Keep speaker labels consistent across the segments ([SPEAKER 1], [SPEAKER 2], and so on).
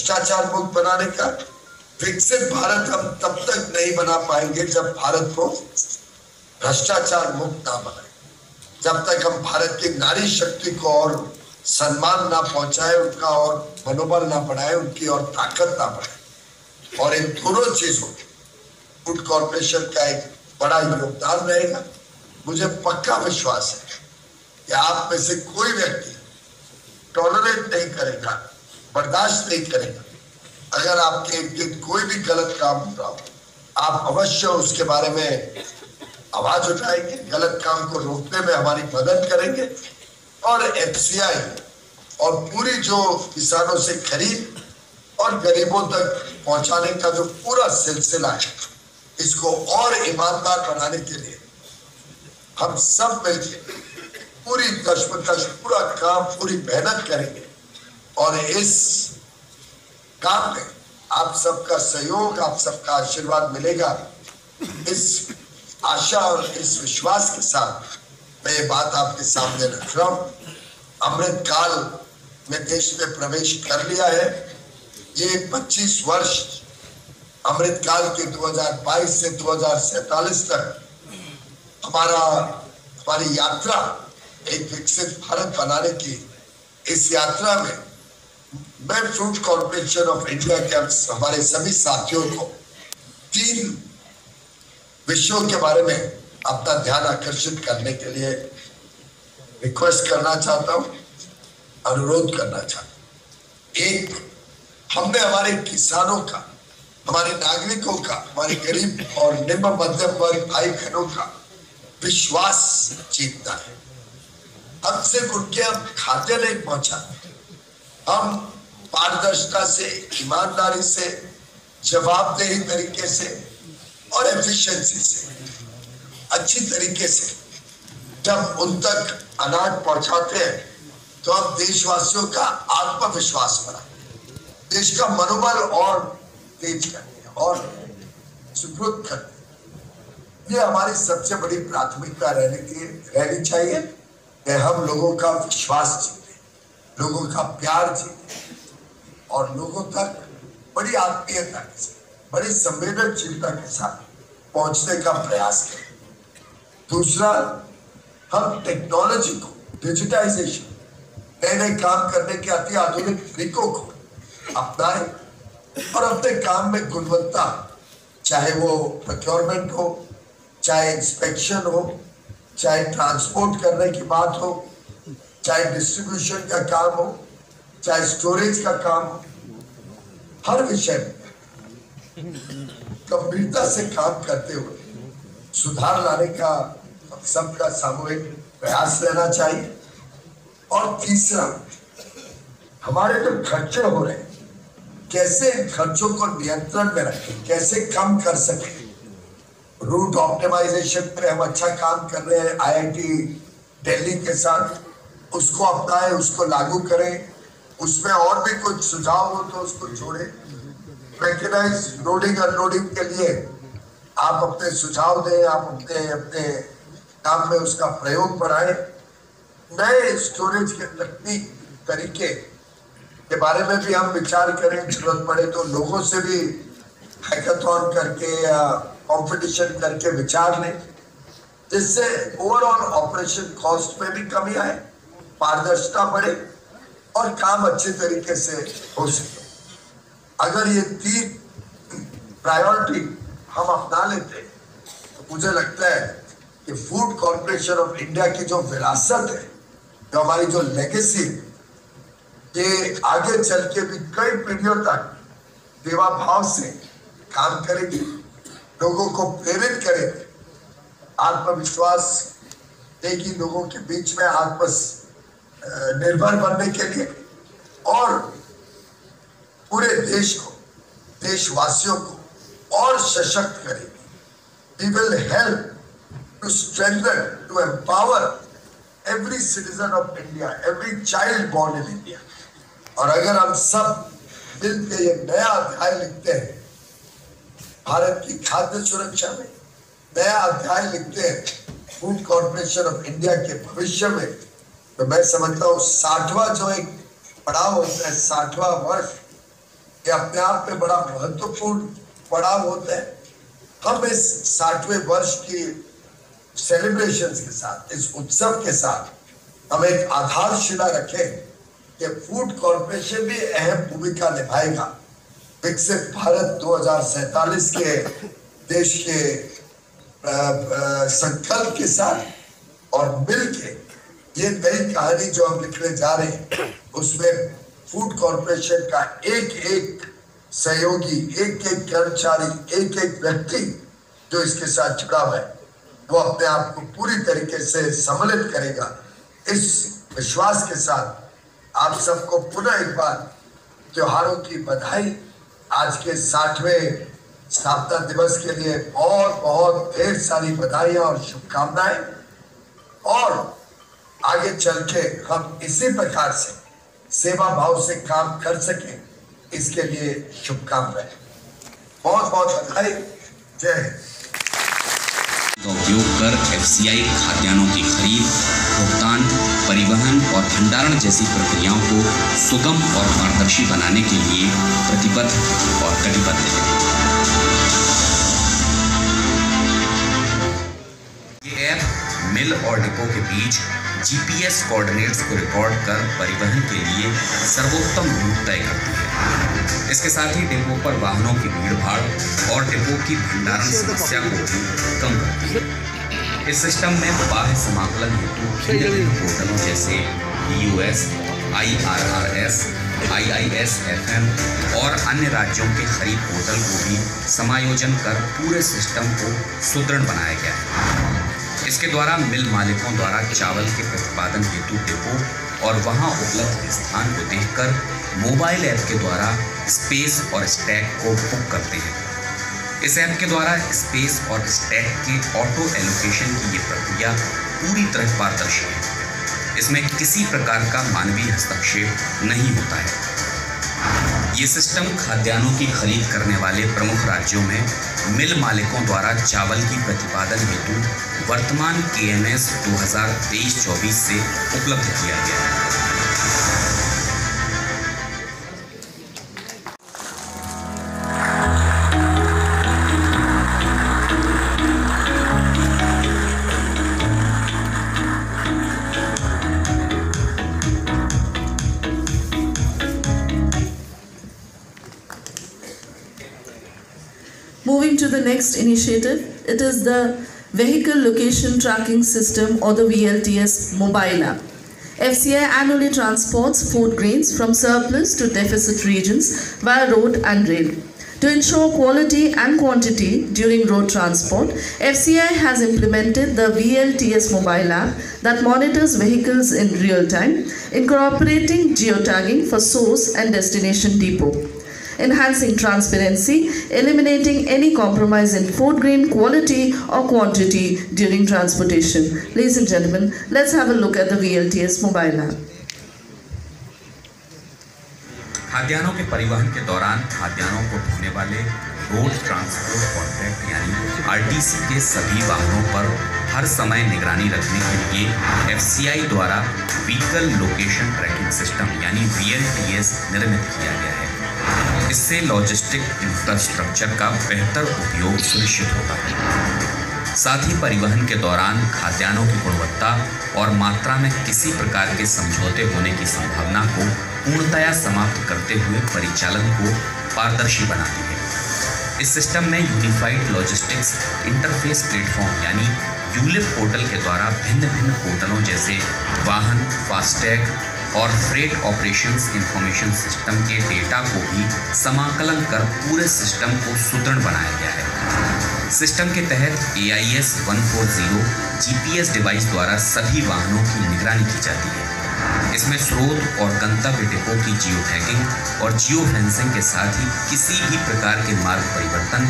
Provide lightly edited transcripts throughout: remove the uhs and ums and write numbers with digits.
[SPEAKER 1] भ्रष्टाचार मुक्त बनाने का। विकसित भारत हम तब तक नहीं बना पाएंगे जब भारत को भ्रष्टाचार मुक्त ना बनाए, जब तक हम भारत की नारी शक्ति को और सम्मान ना पहुंचाए, उनका और मनोबल ना बढ़ाए, उनकी और ताकत ना बढ़ाए। और इन दोनों चीजों फूड कॉर्पोरेशन का एक बड़ा योगदान रहेगा। मुझे पक्का विश्वास है कि आप में से कोई व्यक्ति टॉलरेट नहीं करेगा, बर्दाश्त नहीं करेगा अगर आपके इर्द गिर्द कोई भी गलत काम हो रहा हो। आप अवश्य उसके बारे में आवाज उठाएंगे, गलत काम को रोकने में हमारी मदद करेंगे। और एफसीआई और पूरी जो किसानों से खरीद और गरीबों तक पहुंचाने का जो पूरा सिलसिला है, इसको और ईमानदार बनाने के लिए हम सब मिलकर पूरी कश्मकश, पूरा काम, पूरी मेहनत करेंगे। और इस काम में आप सबका सहयोग, आप सबका आशीर्वाद मिलेगा। इस आशा और इस विश्वास के साथ मैं ये बात आपके सामने रख रहा हूँ। अमृत काल में देश में प्रवेश कर लिया है। ये 25 वर्ष अमृत काल के 2022 से 2047 तक हमारी यात्रा एक विकसित भारत बनाने की, इस यात्रा में मैं फूड कॉर्पोरेशन ऑफ इंडिया के हमारे सभी साथियों को 3 विषयों के बारे में अपना ध्यान आकर्षित करने के लिए रिक्वेस्ट करना चाहता हूं, अनुरोध करना चाहता हूं। एक, हमने हमारे किसानों का, हमारे नागरिकों का, हमारे गरीब और निम्न मध्यम वर्ग भाई बहनों का विश्वास जीतना है। हम सिर्फ उनके हम खाते नहीं पहुंचाते, हम पारदर्शिता से, ईमानदारी से, जवाबदेही तरीके से और एफिशिएंसी से, अच्छी तरीके से जब उन तक अनाज पहुंचाते हैं तो हम देशवासियों का आत्मविश्वास बढ़ाते हैं, देश का मनोबल और तेज करते हैं और सुदृढ़ करते हैं। ये हमारी सबसे बड़ी प्राथमिकता रहनी चाहिए कि हम लोगों का विश्वास जीते, लोगों का प्यार जीते और लोगों तक बड़ी आत्मीयता के साथ, बड़ी संवेदनशीलता के साथ पहुंचने का प्रयास करें। दूसरा, हम टेक्नोलॉजी को, डिजिटाइजेशन, नए नए काम करने के अति आधुनिक तरीकों को अपनाएं और अपने काम में गुणवत्ता, चाहे वो प्रोक्योरमेंट हो, चाहे इंस्पेक्शन हो, चाहे ट्रांसपोर्ट करने की बात हो, चाहे डिस्ट्रीब्यूशन का काम हो, चाहे स्टोरेज का काम हो, हर विषय में गंभीरता से काम करते हुए सुधार लाने का हम सबका सामूहिक प्रयास रहना चाहिए। और तीसरा, हमारे जो खर्चे हो रहे हैं, कैसे खर्चों को नियंत्रण में रखें, कैसे कम कर सकें। रूट ऑप्टिमाइजेशन पे हम अच्छा काम कर रहे हैं आईआईटी दिल्ली के साथ, उसको अपनाएं, उसको लागू करें। उसमें और भी कुछ सुझाव हो तो उसको जोड़ें। मैकेनाइज लोडिंग अनलोडिंग के लिए आप अपने सुझाव दें, आप अपने काम में उसका प्रयोग बढ़ाएं। नए स्टोरेज के तकनीक तरीके के बारे में भी हम विचार करें, जरूरत पड़े तो लोगों से भी हैकाथॉन करके या कंपटीशन करके विचार लें, जिससे ओवरऑल ऑपरेशन कॉस्ट में भी कमी आए, पारदर्शिता बढ़े और काम अच्छे तरीके से हो सके। अगर ये 3 प्रायोरिटी हम अपना लेते तो मुझे लगता है कि फूड कॉर्पोरेशन ऑफ इंडिया की जो विरासत है, जो हमारी जो लेगेसी, ये आगे चल के भी कई पीढ़ियों तक सेवा भाव से काम करेगी, लोगों को प्रेरित करेगी, आत्मविश्वास देगी लोगों के बीच में आत्मनिर्भर बनने के लिए और पूरे देश को, देशवासियों को और सशक्त करेगी। We will help to strengthen, to empower every citizen of India, every child born in India. और अगर हम सब मिलकर ये नया अध्याय लिखते हैं भारत की खाद्य सुरक्षा में, नया अध्याय लिखते हैं फूड कॉर्पोरेशन ऑफ इंडिया के भविष्य में, तो मैं समझता हूँ 60वां जो एक पड़ाव होता है, 60वां वर्ष, ये अपने आप में बड़ा महत्वपूर्ण पड़ाव होता है। हम इस 60वें वर्ष की सेलिब्रेशन के साथ, इस उत्सव के साथ हम एक आधारशिला रखें कि फूड कॉर्पोरेशन भी अहम भूमिका निभाएगा विकसित भारत 2047 के देश के संकल्प के साथ। और मिलके ये नई कहानी जो हम लिखने जा रहे हैं उसमें फूड कॉर्पोरेशन का एक एक सहयोगी, एक एक कर्मचारी, एक एक व्यक्ति जो इसके साथ जुड़ा हुआ है वो अपने आप को पूरी तरीके से सम्मिलित करेगा। इस विश्वास के साथ आप सबको पुनः एक बार त्योहारों की बधाई। आज के 60वें स्थापना दिवस के लिए बहुत बहुत ढेर सारी बधाइयां और शुभकामनाएं। और आगे चल के हम इसी प्रकार से सेवा भाव से काम कर सकें, इसके लिए शुभकामनाएं। बहुत बहुत बधाई। जय हिंद।
[SPEAKER 2] का उपयोग कर एफसीआई खाद्यान्नों की खरीद, भुगतान, परिवहन और भंडारण जैसी प्रक्रियाओं को सुगम और पारदर्शी बनाने के लिए प्रतिबद्ध और कटिबद्ध है। ये ऐप मिल और डिपो के बीच जीपीएस कोऑर्डिनेट्स को रिकॉर्ड कर परिवहन के लिए सर्वोत्तम रूट तय करती है। इसके साथ ही डिपो पर वाहनों की भीड़भाड़ और डिपो की भंडारण समस्या को भी कम करती है। इस सिस्टम में बाह्य समाकलन हेतु भिन्न पोर्टलों जैसे यूएस, IRRS, IISFM और अन्य राज्यों के खरीद पोर्टल को भी समायोजन कर पूरे सिस्टम को सुदृढ़ बनाया गया है। इसके द्वारा मिल मालिकों द्वारा चावल के प्रतिपादन हेतु डिपो और वहां उपलब्ध स्थान को देखकर मोबाइल ऐप के द्वारा स्पेस और स्टैक को बुक करते हैं। इस ऐप के द्वारा स्पेस और स्टैक के ऑटो एलोकेशन की ये प्रक्रिया पूरी तरह पारदर्शी है। इसमें किसी प्रकार का मानवीय हस्तक्षेप नहीं होता है। ये सिस्टम खाद्यान्नों की खरीद करने वाले प्रमुख राज्यों में मिल मालिकों द्वारा चावल की प्रतिपादन हेतु वर्तमान KMS 2023-24 से उपलब्ध किया गया है।
[SPEAKER 3] Moving to the next initiative, it is the Vehicle Location Tracking System or the VLTS mobile app. FCI annually transports food grains from surplus to deficit regions via road and rail. To ensure quality and quantity during road transport, FCI has implemented the VLTS mobile app that monitors vehicles in real time, incorporating geotagging for source and destination depot, enhancing transparency, eliminating any compromise in food grain quality or quantity during transportation. Ladies and gentlemen, let's have a look at the VLTS mobile app.
[SPEAKER 2] खाद्यान्नों के परिवहन के दौरान खाद्यान्नों को ढोने वाले road transport contract यानी RTC के सभी वाहनों पर हर समय निगरानी रखने के लिए FCI द्वारा व्हीकल लोकेशन ट्रैकिंग सिस्टम यानी VLTS निर्मित किया गया है। इससे लॉजिस्टिक इंफ्रास्ट्रक्चर का बेहतर उपयोग सुनिश्चित होता है। साथ ही परिवहन के दौरान खाद्यान्नों की गुणवत्ता और मात्रा में किसी प्रकार के समझौते होने की संभावना को पूर्णतया समाप्त करते हुए परिचालन को पारदर्शी बनाती है। इस सिस्टम में यूनिफाइड लॉजिस्टिक्स इंटरफेस प्लेटफॉर्म यानी यूलिप पोर्टल के द्वारा भिन्न भिन्न पोर्टलों जैसे वाहन, फास्टैग और फ्रेट ऑपरेशंस इंफॉर्मेशन सिस्टम के डेटा को भी समाकलन कर पूरे सिस्टम को सुदृढ़ बनाया गया है। सिस्टम के तहत AIS 140 GPS डिवाइस द्वारा सभी वाहनों की निगरानी की जाती है। इसमें स्रोत और गंतव्य डिपो की जियो टैगिंग और जियो फेंसिंग के साथ ही किसी भी प्रकार के मार्ग परिवर्तन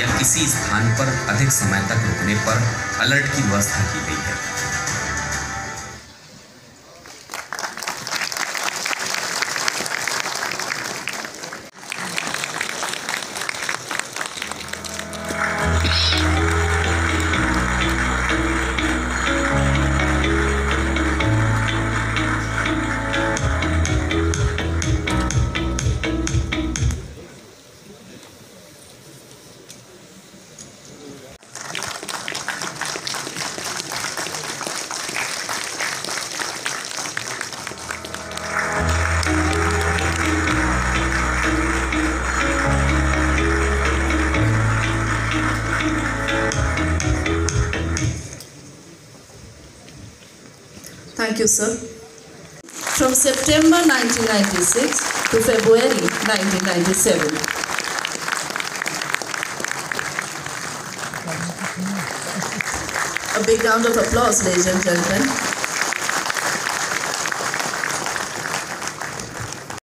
[SPEAKER 2] या किसी स्थान पर अधिक समय तक रुकने पर अलर्ट की व्यवस्था की गई है।
[SPEAKER 3] Thank you, sir. From September 1996 to February 1997. A big round of applause, ladies and gentlemen.